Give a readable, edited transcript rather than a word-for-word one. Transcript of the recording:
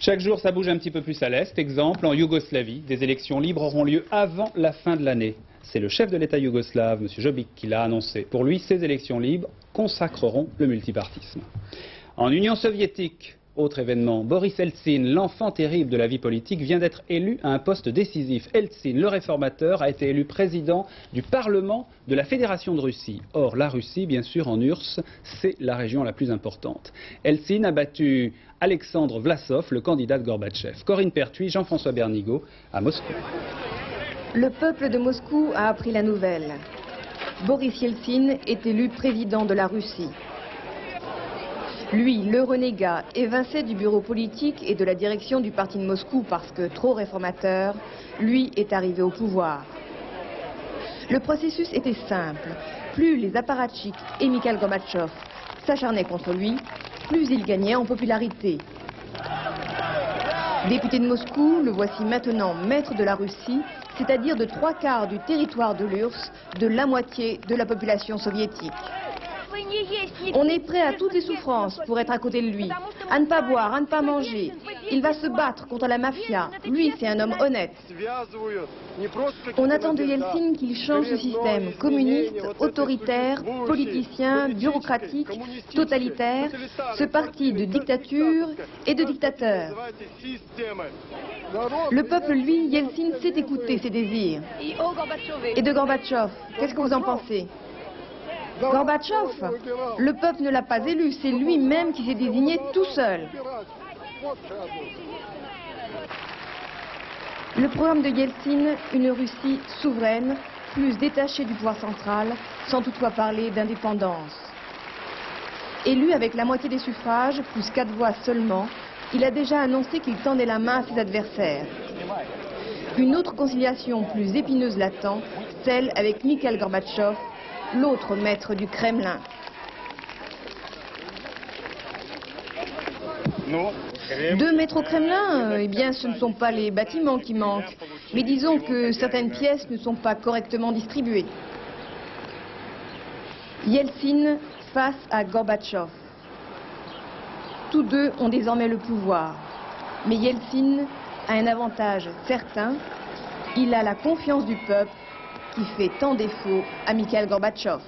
Chaque jour, ça bouge un petit peu plus à l'est. Exemple, en Yougoslavie, des élections libres auront lieu avant la fin de l'année. C'est le chef de l'État yougoslave, M. Jobic, qui l'a annoncé. Pour lui, ces élections libres consacreront le multipartisme. En Union soviétique, autre événement, Boris Eltsine, l'enfant terrible de la vie politique, vient d'être élu à un poste décisif. Eltsine, le réformateur, a été élu président du Parlement de la Fédération de Russie. Or, la Russie, bien sûr, en URSS, c'est la région la plus importante. Eltsine a battu Alexandre Vlasov, le candidat de Gorbatchev. Corinne Pertuis, Jean-François Bernigaud, à Moscou. Le peuple de Moscou a appris la nouvelle. Boris Eltsine est élu président de la Russie. Lui, le renégat, évincé du bureau politique et de la direction du parti de Moscou parce que trop réformateur, lui est arrivé au pouvoir. Le processus était simple. Plus les apparatchiks et Mikhail Gorbatchev s'acharnaient contre lui, plus il gagnait en popularité. Député de Moscou, le voici maintenant maître de la Russie, c'est-à-dire de 3/4 du territoire de l'URSS, de la moitié de la population soviétique. On est prêt à toutes les souffrances pour être à côté de lui, à ne pas boire, à ne pas manger. Il va se battre contre la mafia. Lui, c'est un homme honnête. On attend de Eltsine qu'il change ce système communiste, autoritaire, politicien, bureaucratique, totalitaire, ce parti de dictature et de dictateurs. Le peuple, lui, Eltsine sait écouter ses désirs. Et de Gorbatchev, qu'est-ce que vous en pensez ? Gorbatchev, le peuple ne l'a pas élu, c'est lui-même qui s'est désigné tout seul. Le programme de Eltsine, une Russie souveraine, plus détachée du pouvoir central, sans toutefois parler d'indépendance. Élu avec la moitié des suffrages, plus 4 voix seulement, il a déjà annoncé qu'il tendait la main à ses adversaires. Une autre conciliation plus épineuse l'attend, celle avec Mikhail Gorbatchev, l'autre maître du Kremlin. Deux maîtres au Kremlin, eh bien ce ne sont pas les bâtiments qui manquent, mais disons que certaines pièces ne sont pas correctement distribuées. Eltsine face à Gorbatchev. Tous deux ont désormais le pouvoir, mais Eltsine a un avantage certain, il a la confiance du peuple qui fait tant défaut à Mikhail Gorbatchev.